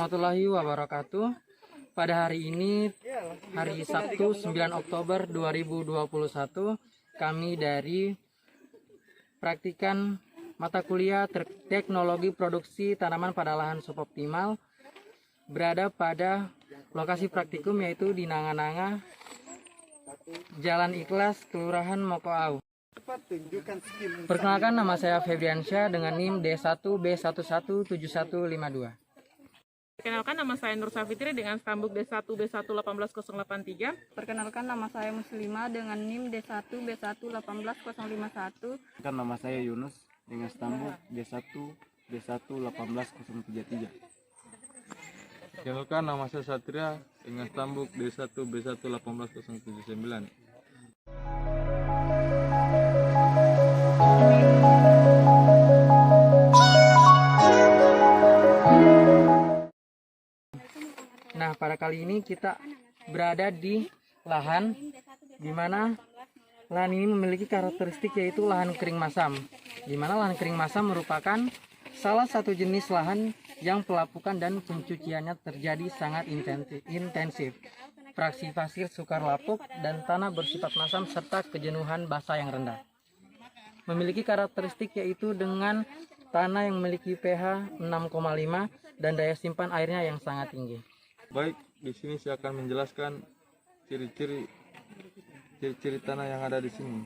warahmatullahi wabarakatuh. Pada hari ini, hari Sabtu 9 Oktober 2021, kami dari praktikan mata kuliah teknologi produksi tanaman pada lahan suboptimal berada pada lokasi praktikum yaitu di Nanga-Nanga, Jalan Ikhlas, Kelurahan Mokoau. Perkenalkan, nama saya Febriansyah dengan NIM D1B117152. Perkenalkan, nama saya Nur Safitri dengan stambuk D1B1188083. Perkenalkan, nama saya Muslimah dengan NIM D1B11801. Nama saya Yunus dengan stambuk D1B11803. Perkenalkan, nama saya Satria dengan stambuk D1B11879. Nah, pada kali ini kita berada di lahan di mana lahan ini memiliki karakteristik yaitu lahan kering masam. Di mana lahan kering masam merupakan salah satu jenis lahan yang pelapukan dan pencuciannya terjadi sangat intensif. Fraksi pasir sukar lapuk dan tanah bersifat masam serta kejenuhan basah yang rendah. Memiliki karakteristik yaitu dengan tanah yang memiliki pH 6,5 dan daya simpan airnya yang sangat tinggi. Baik, di sini saya akan menjelaskan ciri-ciri tanah yang ada di sini.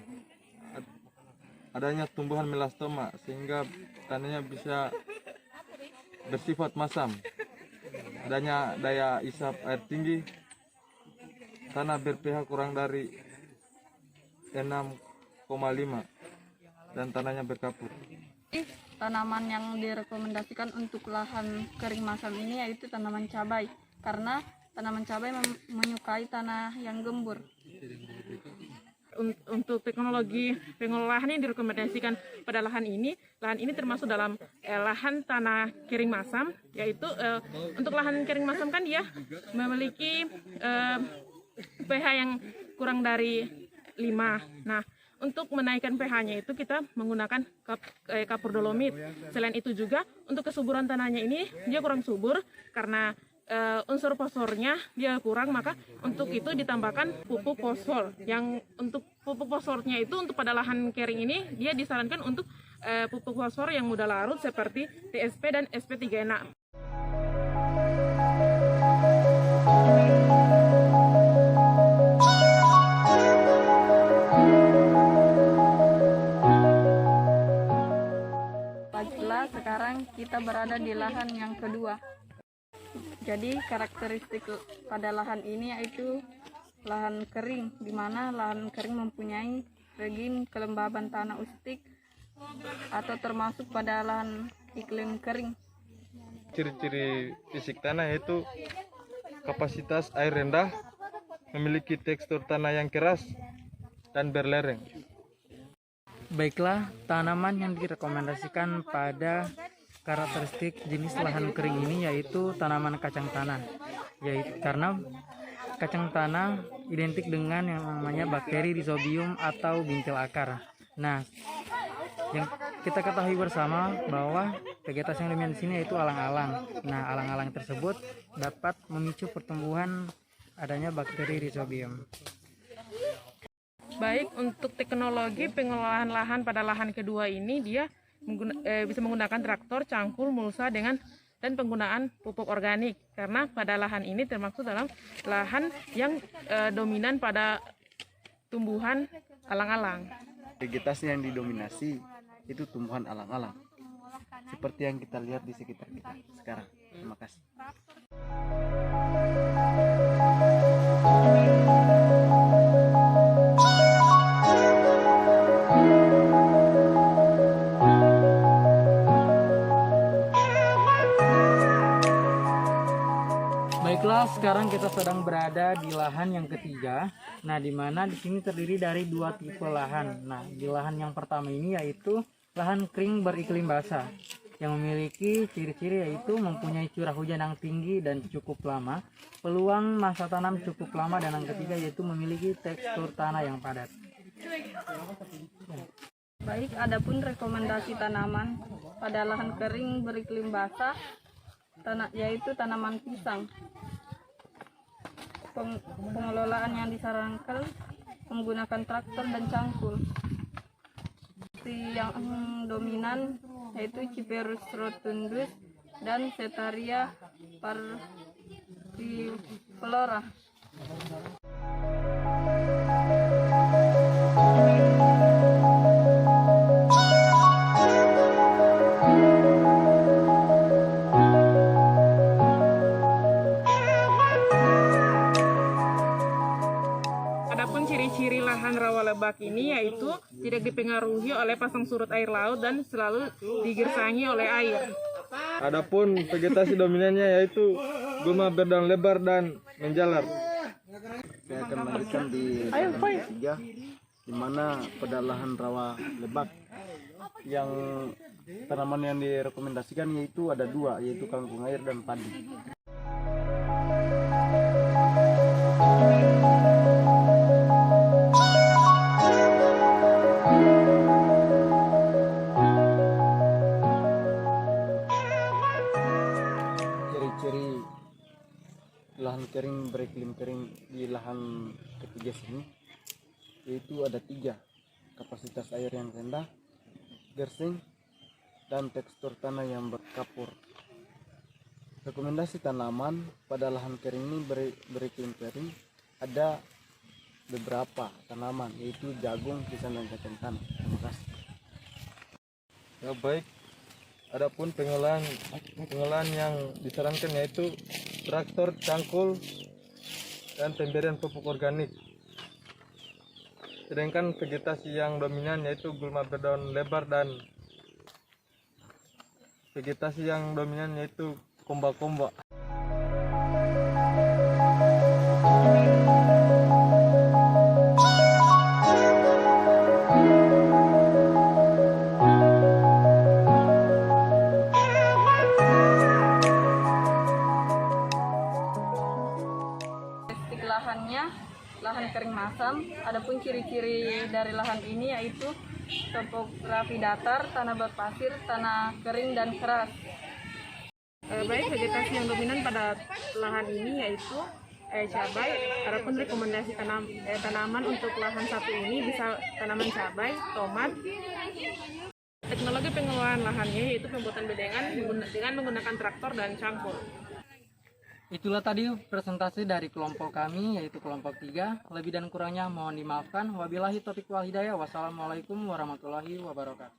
Adanya tumbuhan melastoma sehingga tanahnya bisa bersifat masam. Adanya daya isap air tinggi. Tanah ber-pH kurang dari 6,5 dan tanahnya berkapur. Tanaman yang direkomendasikan untuk lahan kering masam ini yaitu tanaman cabai, karena tanaman cabai menyukai tanah yang gembur. Untuk teknologi pengolahan yang direkomendasikan pada lahan ini termasuk dalam lahan tanah kering masam, yaitu untuk lahan kering masam kan dia memiliki pH yang kurang dari 5. Nah, untuk menaikkan pH-nya itu kita menggunakan kapur dolomit. Selain itu juga untuk kesuburan tanahnya ini dia kurang subur karena unsur fosfornya dia kurang, maka untuk itu ditambahkan pupuk fosfor. Yang untuk pupuk fosfornya itu untuk pada lahan kering ini dia disarankan untuk pupuk fosfor yang mudah larut seperti TSP dan SP3NA. Baiklah, sekarang kita berada di lahan yang kedua. Jadi karakteristik pada lahan ini yaitu lahan kering, di mana lahan kering mempunyai regim kelembaban tanah ustik atau termasuk pada lahan iklim kering. Ciri-ciri fisik tanah yaitu kapasitas air rendah, memiliki tekstur tanah yang keras dan berlereng. Baiklah, tanaman yang direkomendasikan pada karakteristik jenis lahan kering ini yaitu tanaman kacang tanah. Yaitu karena kacang tanah identik dengan yang namanya bakteri Rhizobium atau bingkil akar. Nah, yang kita ketahui bersama bahwa vegetasi yang dominan di sini yaitu alang-alang. Nah, alang-alang tersebut dapat memicu pertumbuhan adanya bakteri Rhizobium. Baik, untuk teknologi pengolahan lahan pada lahan kedua ini dia bisa menggunakan traktor, cangkul, mulsa dan penggunaan pupuk organik, karena pada lahan ini termasuk dalam lahan yang dominan pada tumbuhan alang-alang. Vegetasi yang didominasi itu tumbuhan alang-alang, seperti yang kita lihat di sekitar kita sekarang. Terima kasih. Baiklah, sekarang kita sedang berada di lahan yang ketiga. Nah, di mana di sini terdiri dari dua tipe lahan. Nah, di lahan yang pertama ini yaitu lahan kering beriklim basah yang memiliki ciri-ciri yaitu mempunyai curah hujan yang tinggi dan cukup lama, peluang masa tanam cukup lama, dan yang ketiga yaitu memiliki tekstur tanah yang padat. Baik, adapun rekomendasi tanaman pada lahan kering beriklim basah yaitu tanaman pisang. Pengelolaan yang disarankan menggunakan traktor dan cangkul. Yang dominan yaitu Cyperus rotundus dan Setaria parviflora. Adapun ciri-ciri lahan rawa lebak ini yaitu tidak dipengaruhi oleh pasang surut air laut dan selalu digersangi oleh air. Adapun vegetasi dominannya yaitu gulma berdaun lebar dan menjalar. Saya akan melanjutkan di lahan ketiga, di mana pada lahan rawa lebak yang tanaman yang direkomendasikan yaitu ada dua, yaitu kangkung air dan padi. Ciri-ciri lahan kering beriklim kering di lahan ketiga sini yaitu ada 3: kapasitas air yang rendah, gersing, dan tekstur tanah yang berkapur. Rekomendasi tanaman pada lahan kering ini beriklim kering ada beberapa tanaman yaitu jagung, pisang, dan kacang tanah. Terima kasih. Ya baik. Adapun pengolahan yang disarankan yaitu traktor, cangkul, dan pemberian pupuk organik. Sedangkan vegetasi yang dominan yaitu gulma berdaun lebar dan vegetasi yang dominan yaitu komba-komba. Lahan kering masam. Adapun ciri-ciri dari lahan ini yaitu topografi datar, tanah berpasir, tanah kering dan keras. Baik, vegetasi yang dominan pada lahan ini yaitu cabai. Adapun rekomendasi tanaman untuk lahan satu ini bisa tanaman cabai, tomat. Teknologi pengelolaan lahannya yaitu pembuatan bedengan dengan menggunakan traktor dan cangkul. Itulah tadi presentasi dari kelompok kami, yaitu kelompok 3. Lebih dan kurangnya mohon dimaafkan. Wabillahi taufiq wal hidayah. Wassalamualaikum warahmatullahi wabarakatuh.